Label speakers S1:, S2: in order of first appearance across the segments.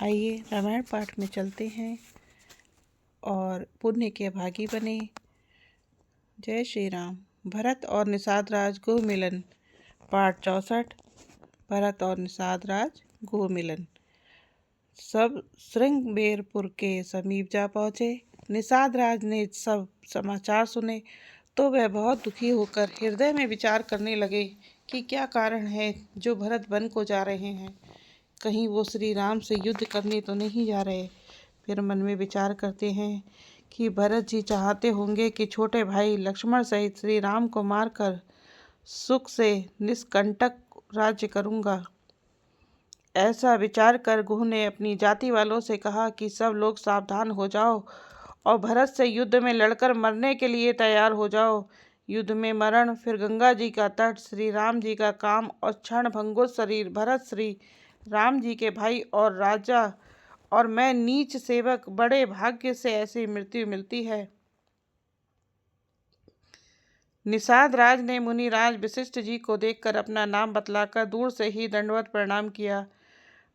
S1: आइए रामायण पाठ में चलते हैं और पुण्य के भागी बने। जय श्री राम। भरत और निषाद राज गो मिलन। पाठ 64। भरत और निषाद राज गो मिलन। सब श्रृंगबेरपुर के समीप जा पहुँचे। निषाद राज ने सब समाचार सुने तो वह बहुत दुखी होकर हृदय में विचार करने लगे कि क्या कारण है जो भरत वन को जा रहे हैं। कहीं वो श्री राम से युद्ध करने तो नहीं जा रहे। फिर मन में विचार करते हैं कि भरत जी चाहते होंगे कि छोटे भाई लक्ष्मण सहित श्री राम को मारकर सुख से निष्कंटक राज्य करूंगा। ऐसा विचार कर गुह ने अपनी जाति वालों से कहा कि सब लोग सावधान हो जाओ और भरत से युद्ध में लड़कर मरने के लिए तैयार हो जाओ। युद्ध में मरण, फिर गंगा जी का तट, श्री राम जी का काम और क्षण भंगुर शरीर। भरत श्री राम जी के भाई और राजा और मैं नीच सेवक, बड़े भाग्य से ऐसी मृत्यु मिलती है। निषाद राज ने मुनिराज वशिष्ठ जी को देखकर अपना नाम बतलाकर दूर से ही दंडवत प्रणाम किया।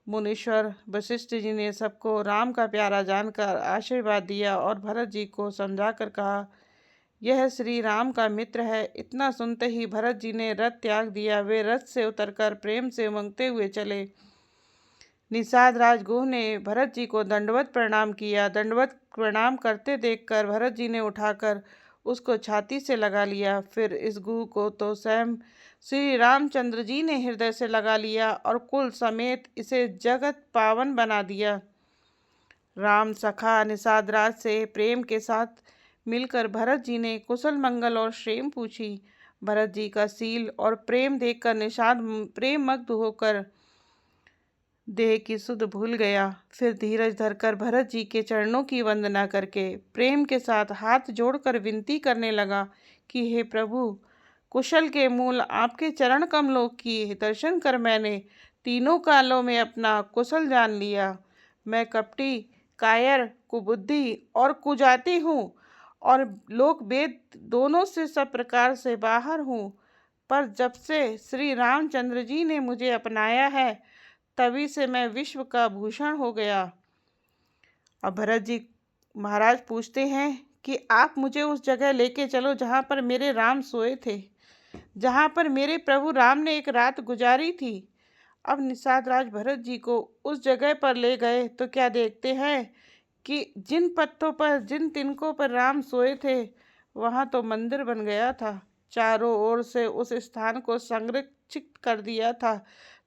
S1: मुनीश्वर वशिष्ठ जी ने सबको राम का प्यारा जानकर आशीर्वाद दिया और भरत जी को समझाकर कहा, यह श्री राम का मित्र है। इतना सुनते ही भरत जी ने रथ त्याग दिया। वे रथ से उतरकर प्रेम से उमंगते हुए चले। निषाद राज गुह ने भरत जी को दंडवत प्रणाम किया। दंडवत प्रणाम करते देखकर भरत जी ने उठाकर उसको छाती से लगा लिया। फिर इस गुह को तो स्वयं श्री रामचंद्र जी ने हृदय से लगा लिया और कुल समेत इसे जगत पावन बना दिया। राम सखा निषाद राज से प्रेम के साथ मिलकर भरत जी ने कुशल मंगल और क्षेम पूछी। भरत जी का शील और प्रेम देखकर निषाद प्रेम मग्न होकर देह की सुध भूल गया। फिर धीरज धरकर भरत जी के चरणों की वंदना करके प्रेम के साथ हाथ जोड़कर विनती करने लगा कि हे प्रभु, कुशल के मूल आपके चरण कमलों की दर्शन कर मैंने तीनों कालों में अपना कुशल जान लिया। मैं कपटी, कायर, कुबुद्धि और कुजाति हूँ और लोक वेद दोनों से सब प्रकार से बाहर हूँ। पर जब से श्री रामचंद्र जी ने मुझे अपनाया है तभी से मैं विश्व का भूषण हो गया। अब भरत जी महाराज पूछते हैं कि आप मुझे उस जगह लेके चलो जहाँ पर मेरे राम सोए थे, जहाँ पर मेरे प्रभु राम ने एक रात गुजारी थी। अब निषाद राज भरत जी को उस जगह पर ले गए तो क्या देखते हैं कि जिन पत्तों पर, जिन तिनकों पर राम सोए थे वहाँ तो मंदिर बन गया था। चारों ओर से उस स्थान को संरक्षित कर दिया था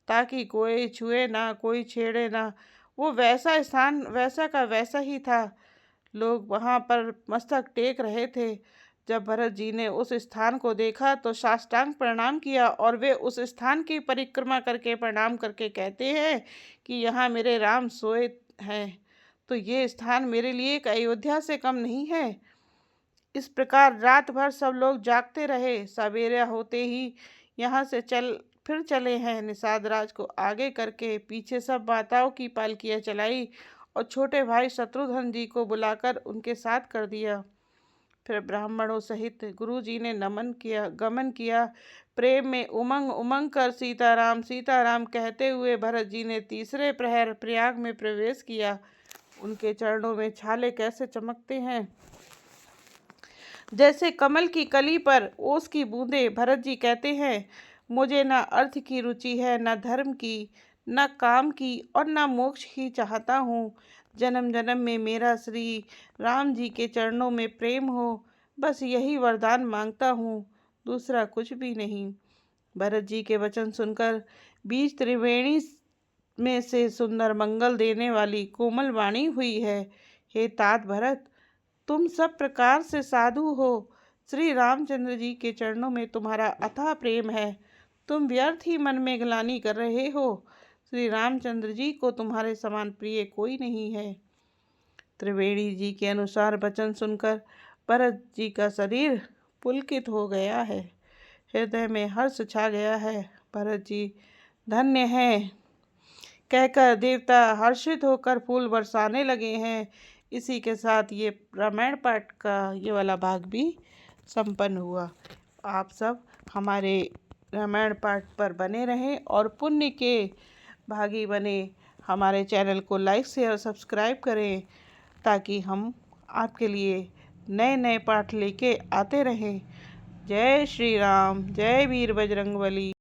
S1: ताकि कोई छुए ना, कोई छेड़े ना। वो वैसा स्थान वैसा का वैसा ही था। लोग वहाँ पर मस्तक टेक रहे थे। जब भरत जी ने उस स्थान को देखा तो साष्टांग प्रणाम किया और वे उस स्थान की परिक्रमा करके प्रणाम करके कहते हैं कि यहाँ मेरे राम सोए हैं, तो ये स्थान मेरे लिए एक अयोध्या से कम नहीं है। इस प्रकार रात भर सब लोग जागते रहे। सवेरे होते ही यहाँ से फिर चले हैं। निषाद राज को आगे करके पीछे सब माताओं की पालकियाँ चलाई और छोटे भाई शत्रुघ्न जी को बुलाकर उनके साथ कर दिया। फिर ब्राह्मणों सहित गुरु जी ने गमन किया। प्रेम में उमंग उमंग कर सीताराम सीताराम कहते हुए भरत जी ने तीसरे प्रहर प्रयाग में प्रवेश किया। उनके चरणों में छाले कैसे चमकते हैं जैसे कमल की कली पर ओस की बूंदें। भरत जी कहते हैं, मुझे न अर्थ की रुचि है, न धर्म की, न काम की और न मोक्ष की चाहता हूँ। जन्म जन्म में मेरा श्री राम जी के चरणों में प्रेम हो, बस यही वरदान मांगता हूँ, दूसरा कुछ भी नहीं। भरत जी के वचन सुनकर बीच त्रिवेणी में से सुंदर मंगल देने वाली कोमल वाणी हुई है। हे तात भरत, तुम सब प्रकार से साधु हो। श्री रामचंद्र जी के चरणों में तुम्हारा अथाह प्रेम है। तुम व्यर्थ ही मन में ग्लानि कर रहे हो। श्री रामचंद्र जी को तुम्हारे समान प्रिय कोई नहीं है। त्रिवेणी जी के अनुसार वचन सुनकर भरत जी का शरीर पुलकित हो गया है। हृदय में हर्ष छा गया है। भरत जी धन्य हैं कहकर देवता हर्षित होकर फूल बरसाने लगे हैं। इसी के साथ ये रामायण पाठ का ये वाला भाग भी संपन्न हुआ। आप सब हमारे रामायण पाठ पर बने रहें और पुण्य के भागी बने। हमारे चैनल को लाइक शेयर सब्सक्राइब करें ताकि हम आपके लिए नए नए पाठ लेके आते रहें। जय श्री राम, जय वीर बजरंगबली।